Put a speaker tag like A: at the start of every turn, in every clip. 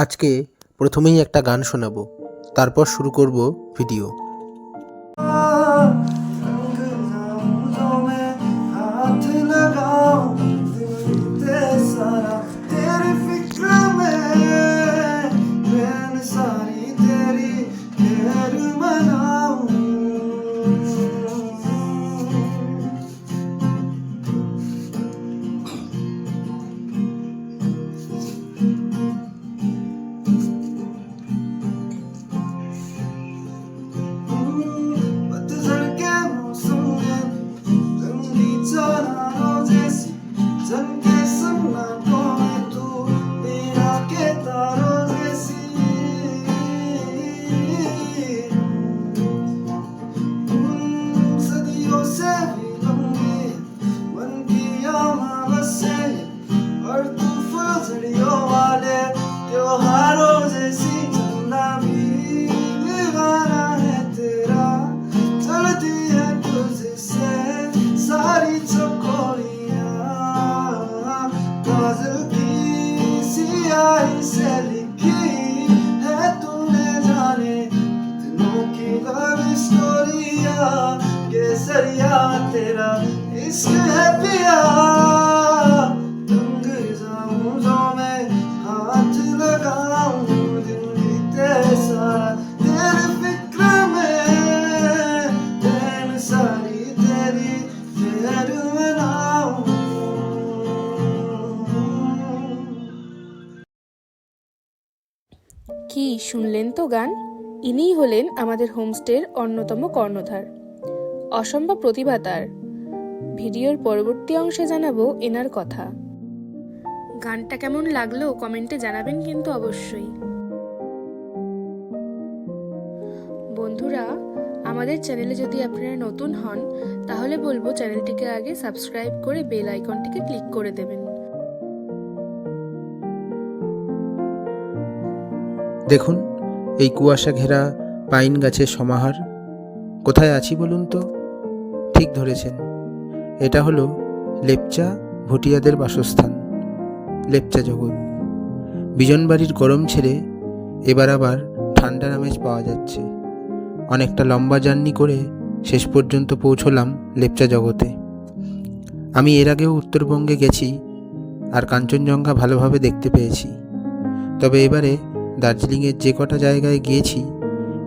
A: আজকে প্রথমেই একটা গান শোনাবো, তারপর শুরু করব ভিডিও।
B: केसरिया तेरा इश्क है पिया रंग जाऊं जो मैं हाथ लगाऊं दिन बीते सारा तेरे फिक्र में दिन सारी तेरी फेर मनाऊं।
C: কি শুনলেন তো গান? ইনিই হলেন আমাদের হোমস্টের অন্যতম কর্ণধার। অসম্ভব প্রতিভা তার। ভিডিওর পরবর্তী অংশে জানাবো এনার কথা। গানটা কেমন লাগলো কমেন্টে জানাবেন কিন্তু অবশ্যই। বন্ধুরা, আমাদের চ্যানেলে যদি আপনারা নতুন হন তাহলে বলবো চ্যানেলটিকে আগে সাবস্ক্রাইব করে বেল আইকনটিকে ক্লিক করে দেবেন।
A: দেখুন এই কুয়াশা ঘেরা পাইন গাছের সমাহার। কোথায় আছি বলুন তো? ঠিক ধরেছেন, এটা হলো লেপচা ভুটিয়াদের বাসস্থান, লেপচা জগৎ। বিজনবাড়ির গরম ছেড়ে এবার আবার ঠান্ডার আমেজ পাওয়া যাচ্ছে। অনেকটা লম্বা জার্নি করে শেষ পর্যন্ত পৌঁছলাম লেপচা জগতে। আমি এর আগেও উত্তরবঙ্গে গেছি আর কাঞ্চনজঙ্ঘা ভালোভাবে দেখতে পেয়েছি, তবে এবারে দার্জিলিংয়ের যে কটা জায়গায় গিয়েছি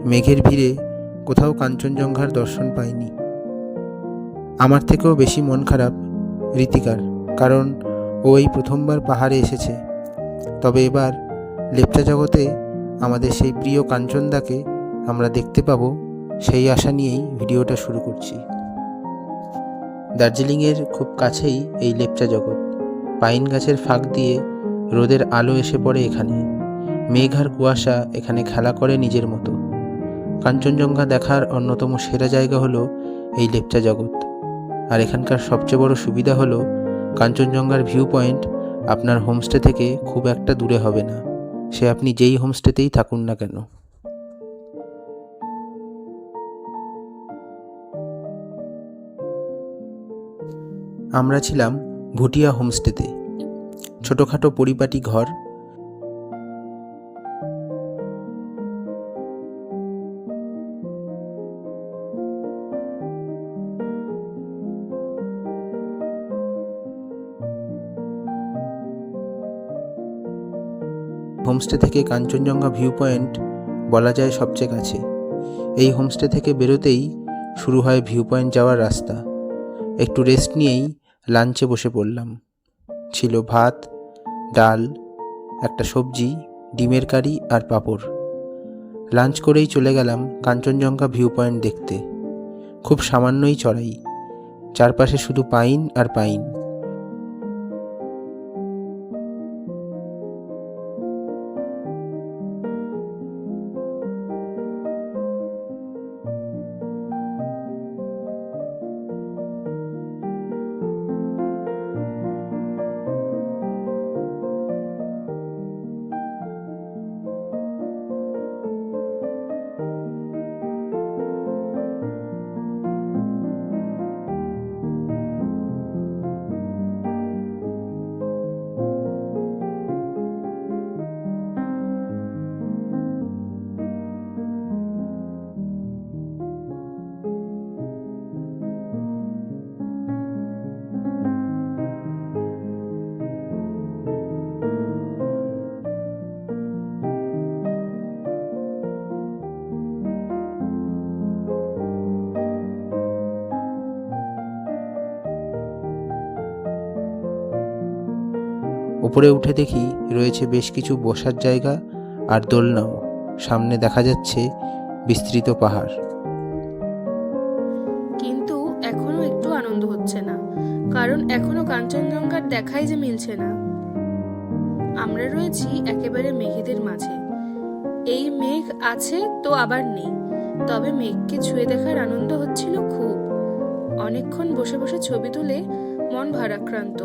A: মেঘের ভিড়ে কোথাও কাঞ্চনজঙ্ঘার দর্শন পাইনি। আমার থেকেও বেশি মন খারাপ ঋতিকার, কারণ ও এই প্রথমবার পাহাড়ে এসেছে। তবে এবার লেপচা জগতে আমাদের সেই প্রিয় কাঞ্চনদাকে আমরা দেখতে পাবো, সেই আশা নিয়েই ভিডিওটা শুরু করছি। দার্জিলিংয়ের খুব কাছেই এই লেপচা জগৎ। পাইন গাছের ফাঁক দিয়ে রোদের আলো এসে পড়ে এখানে। মেঘ আর কুয়াশা এখানে খেলা করে নিজের মতো। কাঞ্চনজঙ্ঘা দেখার অন্যতম সেরা জায়গা হলো এই লেপচা জগৎ। আর এখানকার সবচেয়ে বড় সুবিধা হলো কাঞ্চনজঙ্ঘার ভিউ পয়েন্ট আপনার হোমস্টে থেকে খুব একটা দূরে হবে না, সে আপনি যেই হোমস্টেতেই থাকুন না কেন। আমরা ছিলাম ভুটিয়া হোমস্টেতে। ছোটোখাটো পরিপাটি ঘর। হোমস্টে থেকে কাঞ্চনজঙ্ঘা ভিউ পয়েন্ট বলা যায় সবচেয়ে কাছে। এই হোমস্টে থেকে বেরোতেই শুরু হয় ভিউ পয়েন্ট যাওয়ার রাস্তা। একটু রেস্ট নিয়েই লাঞ্চে বসে পড়লাম। ছিল ভাত, ডাল, একটা সবজি, ডিমের কারি আর পাঁপড়। লাঞ্চ করেই চলে গেলাম কাঞ্চনজঙ্ঘা ভিউ পয়েন্ট দেখতে। খুব সামান্যই চড়াই, চারপাশে শুধু পাইন আর পাইন। ওপরে উঠে দেখি রয়েছে বেশ কিছু বসার জায়গা আর দোলনাও। সামনে দেখা যাচ্ছে বিস্তৃত পাহাড়।
C: কিন্তু এখনো একটু আনন্দ হচ্ছে না, কারণ এখনো কাঞ্চনজঙ্ঘার দেখাই যে মিলছে না। আমরা রয়েছি একেবারে মেঘেদের মাঝে। এই মেঘ আছে তো আবার নেই, তবে মেঘকে ছুঁয়ে দেখার আনন্দ হচ্ছিল খুব। অনেকক্ষণ বসে বসে ছবি তুলে মন ভারাক্রান্ত।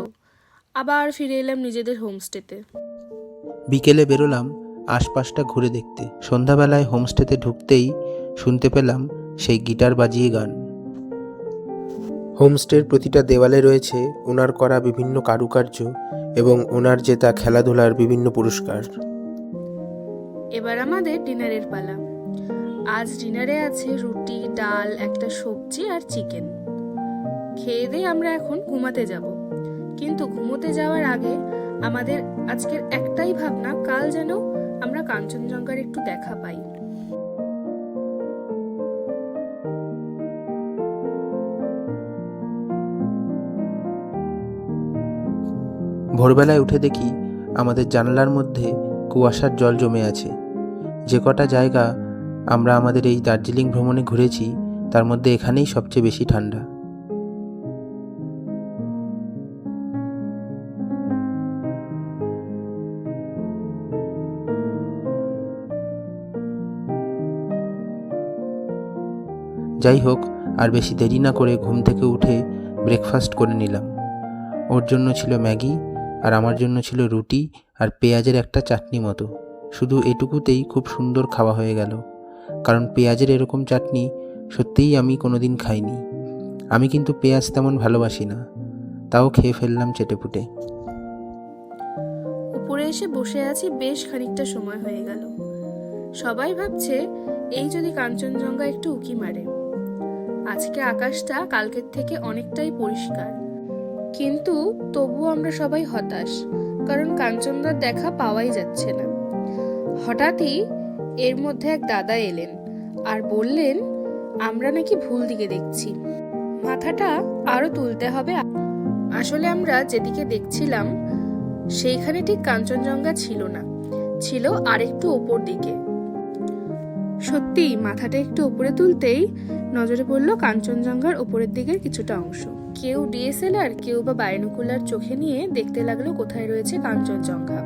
C: আবার ফিরে এলাম নিজেদের হোমস্টেতে।
A: বিকেলে বেরোলাম আশপাশটা ঘুরে দেখতে। সন্ধ্যাবেলায় হোমস্টেতে ঢুকতেই শুনতে পেলাম সেই গিটার বাজিয়ে গান। হোমস্টের প্রতিটা দেওয়ালে রয়েছে ওনার করা বিভিন্ন কারুকার্য এবং ওনার জেতা খেলাধুলার বিভিন্ন পুরস্কার।
C: এবার আমাদের ডিনারের পালা। আজ ডিনারে আছে রুটি, ডাল, একটা সবজি আর চিকেন। খেয়ে দিয়ে আমরা এখন ঘুমাতে যাব। কিন্তু ঘুমোতে যাওয়ার আগে আমাদের আজকের একটাই ভাবনা, কাল যেন আমরা কাঞ্চনজঙ্ঘার একটু দেখা পাই।
A: ভোরবেলায় উঠে দেখি আমাদের জানালার মধ্যে কুয়াশার জল জমে আছে। যে কটা জায়গা আমরা আমাদের এই দার্জিলিং ভ্রমণে ঘুরেছি তার মধ্যে এখানেই সবচেয়ে বেশি ঠান্ডা। যাই হোক, আর বেশি দেরি না করে ঘুম থেকে উঠে ব্রেকফাস্ট করে নিলাম। ওর জন্য ছিল ম্যাগি আর আমার জন্য ছিল রুটি আর পেঁয়াজের একটা চাটনি মতো। শুধু এটুকুতেই খুব সুন্দর খাওয়া হয়ে গেল, কারণ পেঁয়াজের এরকম চাটনি সত্যিই আমি কোনোদিন খাইনি। আমি কিন্তু পেঁয়াজ তেমন ভালোবাসি না, তাও খেয়ে ফেললাম চেটেপুটে।
C: উপরে এসে বসে আছি, বেশ খানিকটা সময় হয়ে গেল। সবাই ভাবছে এই যদি কাঞ্চনজঙ্ঘা একটু উঁকি মারে। আজকে আকাশটা কালকের থেকে অনেকটাই পরিষ্কার, কিন্তু তবুও আমরা সবাই হতাশ, কারণ কাঞ্চনজঙ্ঘার দেখা পাওয়াই যাচ্ছে না। হঠাৎই এর মধ্যে এক দাদা এলেন আর বললেন আমরা নাকি ভুল দিকে দেখছি, মাথাটা আরো তুলতে হবে। আসলে আমরা যেদিকে দেখছিলাম সেইখানে ঠিক কাঞ্চনজঙ্ঘা ছিল না, ছিল আরেকটু ওপর দিকে। সত্যি মাথাটা একটু উপরে তুলতেই নজরে পড়লো কাঞ্চনজঙ্ঘার উপরের দিকের কিছুটা অংশ। কেউ ডিএসএলআর, কেউ বা বাইনোকুলার চোখে নিয়ে দেখতে লাগলো কোথায় রয়েছে কাঞ্চনজঙ্ঘা।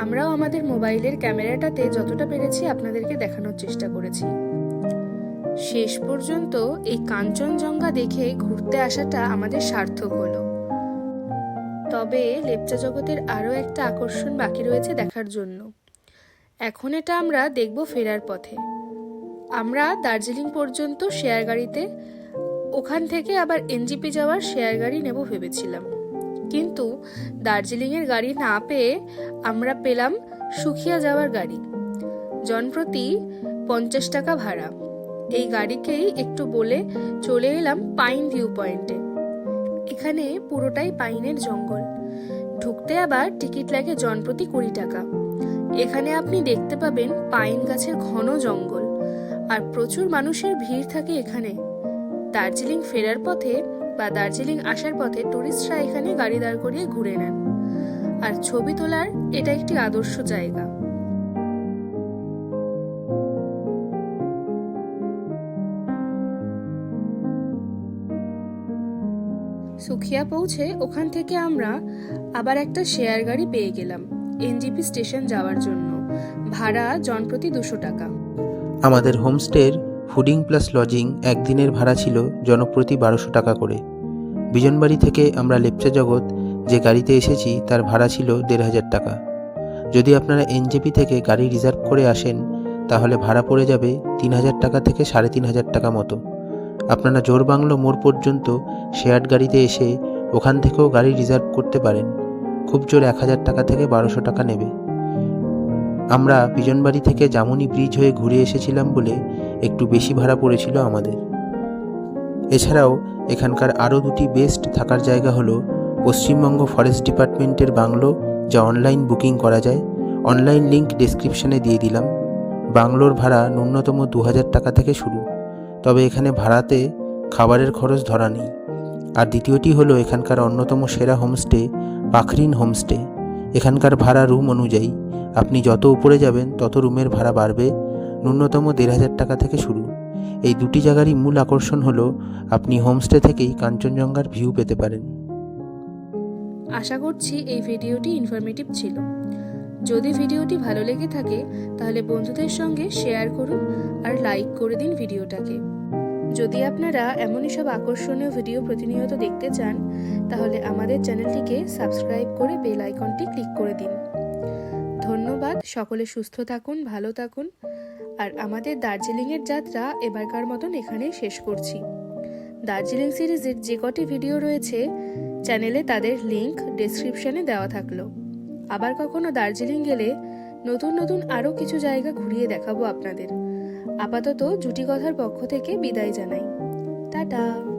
C: আমরাও আমাদের মোবাইলের ক্যামেরাটাতে যতটা পেরেছি আপনাদেরকে দেখানোর চেষ্টা করেছি। শেষ পর্যন্ত এই কাঞ্চনজঙ্ঘা দেখে ঘুরতে আসাটা আমাদের সার্থক হলো। তবে লেপচা জগতের আরো একটা আকর্ষণ বাকি রয়েছে দেখার জন্য। এখন এটা আমরা দেখব ফেরার পথে। আমরা দার্জিলিং পর্যন্ত শেয়ার গাড়িতে, ওখান থেকে আবার এনজিপি যাওয়ার শেয়ার গাড়ি নেব ভেবেছিলাম, কিন্তু দার্জিলিংয়ের গাড়ি না পেয়ে আমরা পেলাম সুখিয়া যাওয়ার গাড়ি। জনপ্রতি 50 টাকা ভাড়া। এই গাড়িকেই একটু বলে চলে এলাম পাইন ভিউ পয়েন্টে। এখানে পুরোটাই পাইনের জঙ্গল। ঢুকতে আবার টিকিট লাগে জনপ্রতি 20 টাকা। এখানে আপনি দেখতে পাবেন পাইন গাছের ঘন জঙ্গল, আর প্রচুর মানুষের ভিড় থাকে এখানে। দার্জিলিং ফেরার পথে বা দার্জিলিং আসার পথে টুরিস্টরা এখানে গাড়ি দাঁড় করিয়ে ঘুরে নেন, আর ছবি তোলার এটা একটি আদর্শ জায়গা। সুখিয়া পৌঁছে ওখান থেকে আমরা আবার একটা শেয়ার গাড়ি পেয়ে গেলাম এনজিপি স্টেশন যাওয়ার জন্য। ভাড়া জনপ্রতি 200 টাকা।
A: আমাদের হোমস্টের ফুডিং প্লাস লজিং একদিনের ভাড়া ছিল জনপ্রতি 1200 টাকা করে। বিজনবাড়ি থেকে আমরা লেপচা জগৎ যে গাড়িতে এসেছি তার ভাড়া ছিল 1500 টাকা। যদি আপনারা এনজেপি থেকে গাড়ি রিজার্ভ করে আসেন তাহলে ভাড়া পড়ে যাবে 3000 টাকা থেকে 3500 টাকা মতো। আপনারা জোরবাংলো মোড় পর্যন্ত শেয়ার্ড গাড়িতে এসে ওখান থেকেও গাড়ি রিজার্ভ করতে পারেন। খুব জোর 1000 টাকা থেকে 1200 টাকা নেবে। আমরা বিজনবাড়ি থেকে জামুনি ব্রিজ হয়ে ঘুরে এসেছিলাম বলে একটু বেশি ভাড়া পড়েছিল আমাদের। এছাড়াও এখানকার আরও দুটি বেস্ট থাকার জায়গা হলো পশ্চিমবঙ্গ ফরেস্ট ডিপার্টমেন্টের বাংলো, যা অনলাইন বুকিং করা যায়। অনলাইন লিঙ্ক ডেসক্রিপশনে দিয়ে দিলাম। বাংলোর ভাড়া ন্যূনতম 2000 টাকা থেকে শুরু, তবে এখানে ভাড়াতে খাবারের খরচ ধরা নেই। আর দ্বিতীয়টি হলো এখানকার অন্যতম সেরা হোমস্টে পাখরিন হোমস্টে। এখানকার ভাড়া রুম অনুযায়ী। আপনি যত উপরে যাবেন তত রুমের ভাড়া বাড়বে। ন্যূনতম ১,৫০০ টাকা থেকে শুরু। এই দুটি জায়গারই মূল আকর্ষণ হলো আপনি হোমস্টে থেকেই কাঞ্চনজঙ্ঘার ভিউ পেতে পারেন।
C: আশা করছি এই ভিডিওটি ইনফরমেটিভ ছিল। যদি ভিডিওটি ভালো লেগে থাকে তাহলে বন্ধুদের সঙ্গে শেয়ার করুন আর লাইক করে দিন ভিডিওটাকে। যদি আপনারা এমনই সব আকর্ষণীয় ভিডিও প্রতিনিয়ত দেখতে চান তাহলে আমাদের চ্যানেলটিকে সাবস্ক্রাইব করে বেল আইকনটি ক্লিক করে দিন। ধন্যবাদ। সকলে সুস্থ থাকুন, ভালো থাকুন। আর আমাদের দার্জিলিংয়ের যাত্রা এবারকার মতন এখানেই শেষ করছি। দার্জিলিং সিরিজের যে কটি ভিডিও রয়েছে চ্যানেলে তাদের লিংক ডেসক্রিপশনে দেওয়া থাকলো। আবার কখনো দার্জিলিং গেলে নতুন নতুন আরও কিছু জায়গা ঘুরিয়ে দেখাবো আপনাদের। আপাতত জুটি কথার পক্ষ থেকে বিদায় জানাই। টাটা।